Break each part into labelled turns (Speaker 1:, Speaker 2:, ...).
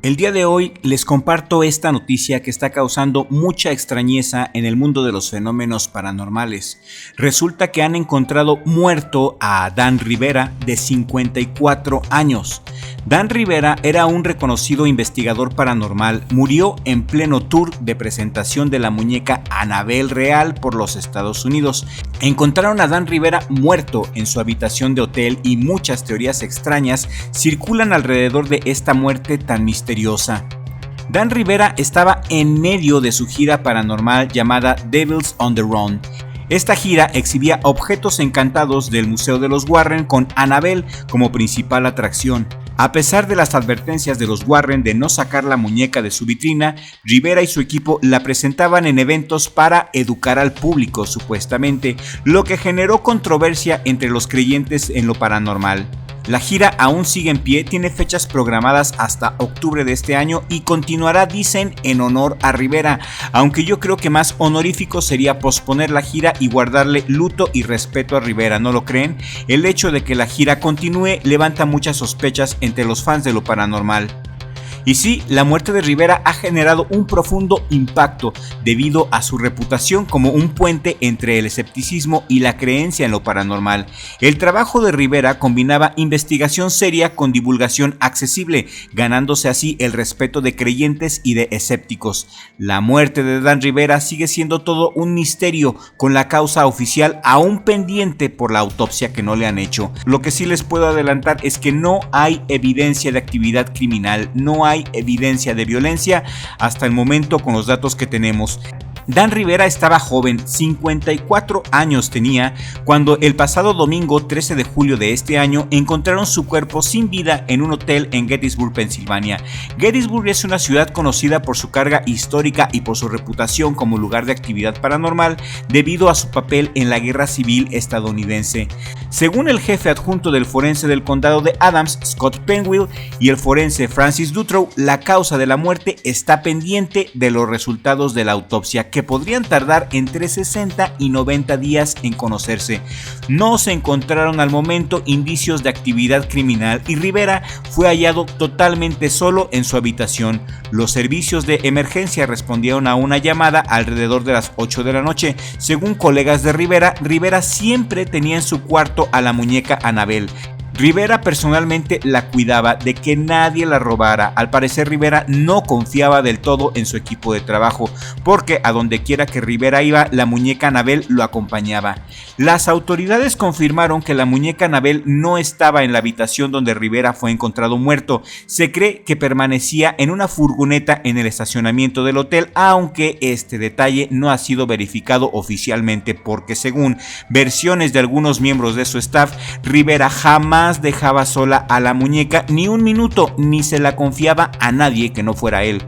Speaker 1: El día de hoy les comparto esta noticia que está causando mucha extrañeza en el mundo de los fenómenos paranormales. Resulta que han encontrado muerto a Dan Rivera, de 54 años. Dan Rivera era un reconocido investigador paranormal. Murió en pleno tour de presentación de la muñeca Annabelle real por los Estados Unidos. Encontraron a Dan Rivera muerto en su habitación de hotel y muchas teorías extrañas circulan alrededor de esta muerte tan misteriosa. Dan Rivera estaba en medio de su gira paranormal llamada Devils on the Run. Esta gira exhibía objetos encantados del Museo de los Warren con Annabelle como principal atracción. A pesar de las advertencias de los Warren de no sacar la muñeca de su vitrina, Rivera y su equipo la presentaban en eventos para educar al público, supuestamente, lo que generó controversia entre los creyentes en lo paranormal. La gira aún sigue en pie, tiene fechas programadas hasta octubre de este año y continuará, dicen, en honor a Rivera, aunque yo creo que más honorífico sería posponer la gira y guardarle luto y respeto a Rivera, ¿no lo creen? El hecho de que la gira continúe levanta muchas sospechas entre los fans de lo paranormal. Y sí, la muerte de Rivera ha generado un profundo impacto debido a su reputación como un puente entre el escepticismo y la creencia en lo paranormal. El trabajo de Rivera combinaba investigación seria con divulgación accesible, ganándose así el respeto de creyentes y de escépticos. La muerte de Dan Rivera sigue siendo todo un misterio, con la causa oficial aún pendiente por la autopsia que no le han hecho. Lo que sí les puedo adelantar es que no hay evidencia de actividad criminal, no hay evidencia de violencia hasta el momento con los datos que tenemos. Dan Rivera estaba joven, 54 años tenía, cuando el pasado domingo 13 de julio de este año encontraron su cuerpo sin vida en un hotel en Gettysburg, Pensilvania. Gettysburg es una ciudad conocida por su carga histórica y por su reputación como lugar de actividad paranormal debido a su papel en la Guerra Civil estadounidense. Según el jefe adjunto del forense del condado de Adams, Scott Penwill, y el forense Francis Dutrow, la causa de la muerte está pendiente de los resultados de la autopsia, que podrían tardar entre 60 y 90 días en conocerse. No se encontraron al momento indicios de actividad criminal y Rivera fue hallado totalmente solo en su habitación. Los servicios de emergencia respondieron a una llamada alrededor de las 8 de la noche. Según colegas de Rivera, Rivera siempre tenía en su cuarto a la muñeca Annabelle. Rivera personalmente la cuidaba de que nadie la robara. Al parecer Rivera no confiaba del todo en su equipo de trabajo, porque a donde quiera que Rivera iba, la muñeca Annabelle lo acompañaba. Las autoridades confirmaron que la muñeca Annabelle no estaba en la habitación donde Rivera fue encontrado muerto. Se cree que permanecía en una furgoneta en el estacionamiento del hotel, aunque este detalle no ha sido verificado oficialmente, porque según versiones de algunos miembros de su staff, Rivera jamás dejaba sola a la muñeca ni un minuto, ni se la confiaba a nadie que no fuera él.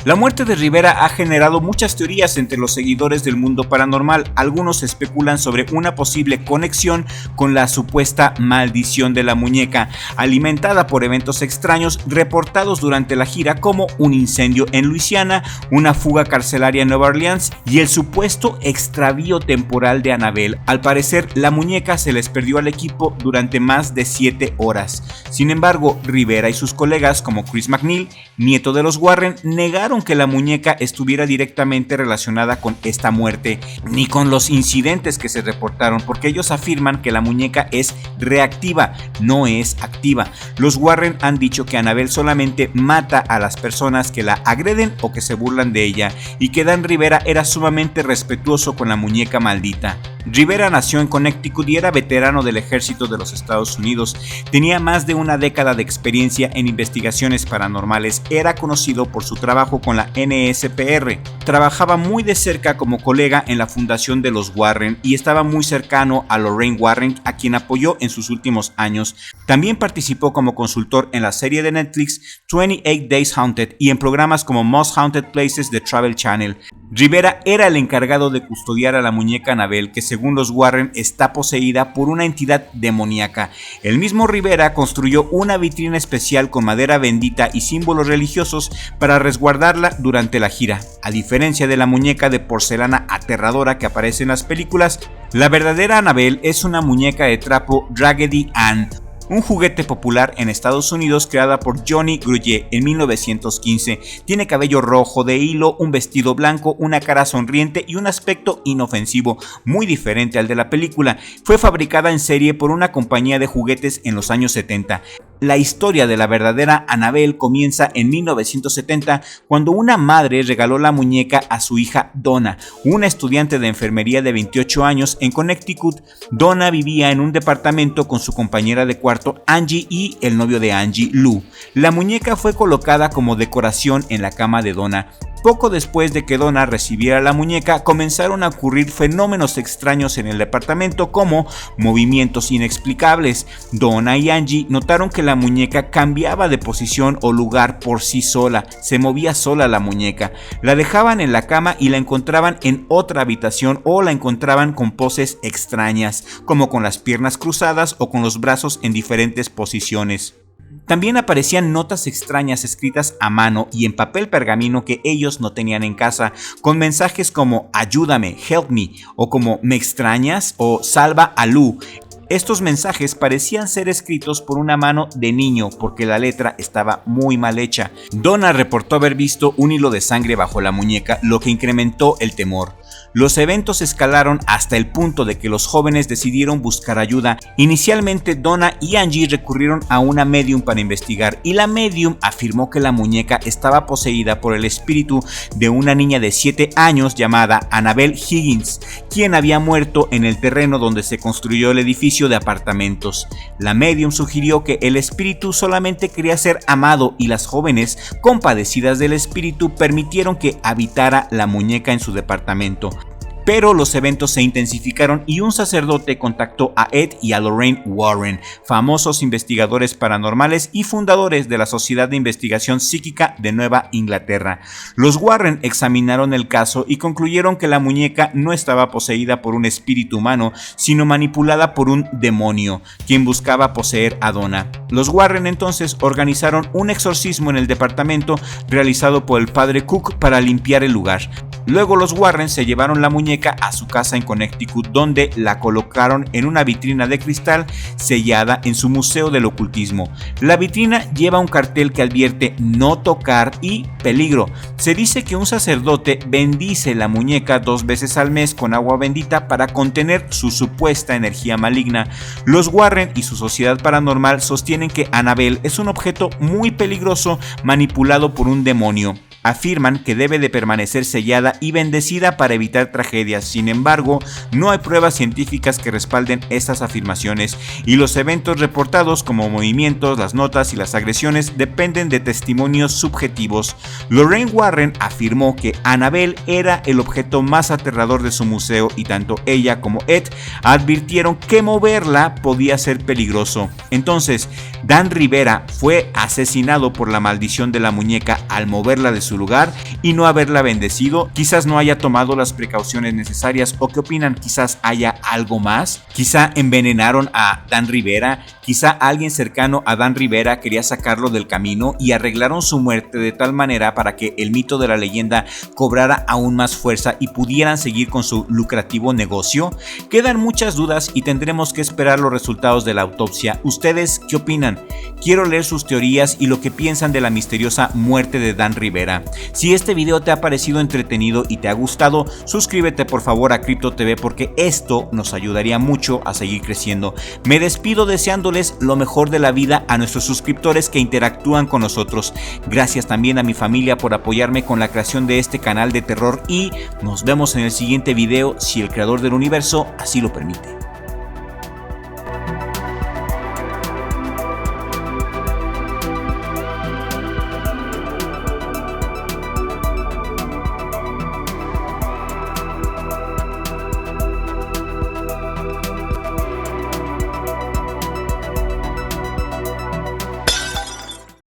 Speaker 1: La muerte de Rivera ha generado muchas teorías entre los seguidores del mundo paranormal. Algunos especulan sobre una posible conexión con la supuesta maldición de la muñeca, alimentada por eventos extraños reportados durante la gira, como un incendio en Luisiana, una fuga carcelaria en Nueva Orleans y el supuesto extravío temporal de Annabelle. Al parecer, la muñeca se les perdió al equipo durante más de 7 horas. Sin embargo, Rivera y sus colegas, como Chris McNeil, nieto de los Warren, negaron que la muñeca estuviera directamente relacionada con esta muerte, ni con los incidentes que se reportaron, porque ellos afirman que la muñeca es reactiva, no es activa. Los Warren han dicho que Annabelle solamente mata a las personas que la agreden o que se burlan de ella, y que Dan Rivera era sumamente respetuoso con la muñeca maldita. Rivera nació en Connecticut y era veterano del ejército de los Estados Unidos. Tenía más de una década de experiencia en investigaciones paranormales. Era conocido por su trabajo con la NSPR. Trabajaba muy de cerca como colega en la fundación de los Warren y estaba muy cercano a Lorraine Warren, a quien apoyó en sus últimos años. También participó como consultor en la serie de Netflix 28 Days Haunted y en programas como Most Haunted Places de Travel Channel. Rivera era el encargado de custodiar a la muñeca Annabelle, que según los Warren está poseída por una entidad demoníaca. El mismo Rivera construyó una vitrina especial con madera bendita y símbolos religiosos para resguardarla durante la gira. A diferencia de la muñeca de porcelana aterradora que aparece en las películas, la verdadera Annabelle es una muñeca de trapo Raggedy Ann, un juguete popular en Estados Unidos creada por Johnny Gruyé en 1915. Tiene cabello rojo de hilo, un vestido blanco, una cara sonriente y un aspecto inofensivo, muy diferente al de la película. Fue fabricada en serie por una compañía de juguetes en los años 70. La historia de la verdadera Annabelle comienza en 1970 cuando una madre regaló la muñeca a su hija Donna, una estudiante de enfermería de 28 años en Connecticut. Donna vivía en un departamento con su compañera de cuarto Angie y el novio de Angie, Lou. La muñeca fue colocada como decoración en la cama de Donna. Poco después de que Donna recibiera la muñeca, comenzaron a ocurrir fenómenos extraños en el departamento como movimientos inexplicables. Donna y Angie notaron que la muñeca cambiaba de posición o lugar por sí sola, se movía sola la muñeca. La dejaban en la cama y la encontraban en otra habitación o la encontraban con poses extrañas, como con las piernas cruzadas o con los brazos en diferentes posiciones. También aparecían notas extrañas escritas a mano y en papel pergamino que ellos no tenían en casa, con mensajes como ayúdame, help me, o como me extrañas o salva a Lou. Estos mensajes parecían ser escritos por una mano de niño porque la letra estaba muy mal hecha. Donna reportó haber visto un hilo de sangre bajo la muñeca, lo que incrementó el temor. Los eventos escalaron hasta el punto de que los jóvenes decidieron buscar ayuda. Inicialmente Donna y Angie recurrieron a una medium para investigar y la medium afirmó que la muñeca estaba poseída por el espíritu de una niña de 7 años llamada Annabelle Higgins, quien había muerto en el terreno donde se construyó el edificio de apartamentos. La medium sugirió que el espíritu solamente quería ser amado y las jóvenes, compadecidas del espíritu, permitieron que habitara la muñeca en su departamento. Pero los eventos se intensificaron y un sacerdote contactó a Ed y a Lorraine Warren, famosos investigadores paranormales y fundadores de la Sociedad de Investigación Psíquica de Nueva Inglaterra. Los Warren examinaron el caso y concluyeron que la muñeca no estaba poseída por un espíritu humano, sino manipulada por un demonio, quien buscaba poseer a Donna. Los Warren entonces organizaron un exorcismo en el departamento realizado por el padre Cook para limpiar el lugar. Luego los Warren se llevaron la muñeca a su casa en Connecticut, donde la colocaron en una vitrina de cristal sellada en su museo del ocultismo. La vitrina lleva un cartel que advierte no tocar y peligro. Se dice que un sacerdote bendice la muñeca 2 veces al mes con agua bendita para contener su supuesta energía maligna. Los Warren y su sociedad paranormal sostienen que Annabelle es un objeto muy peligroso manipulado por un demonio. Afirman que debe de permanecer sellada y bendecida para evitar tragedias. Sin embargo, no hay pruebas científicas que respalden estas afirmaciones y los eventos reportados como movimientos, las notas y las agresiones dependen de testimonios subjetivos. Lorraine Warren afirmó que Annabelle era el objeto más aterrador de su museo y tanto ella como Ed advirtieron que moverla podía ser peligroso. Entonces, Dan Rivera fue asesinado por la maldición de la muñeca al moverla de su lugar y no haberla bendecido. Quizás no haya tomado las precauciones necesarias. ¿O qué opinan? Quizás haya algo más. Quizá envenenaron a Dan Rivera. Quizá alguien cercano a Dan Rivera quería sacarlo del camino y arreglaron su muerte de tal manera para que el mito de la leyenda cobrara aún más fuerza y pudieran seguir con su lucrativo negocio. Quedan muchas dudas y tendremos que esperar los resultados de la autopsia. ¿Ustedes qué opinan? Quiero leer sus teorías y lo que piensan de la misteriosa muerte de Dan Rivera. Si este video te ha parecido entretenido y te ha gustado, suscríbete por favor a Crypto TV porque esto nos ayudaría mucho a seguir creciendo. Me despido deseándoles lo mejor de la vida a nuestros suscriptores que interactúan con nosotros. Gracias también a mi familia por apoyarme con la creación de este canal de terror y nos vemos en el siguiente video si el creador del universo así lo permite.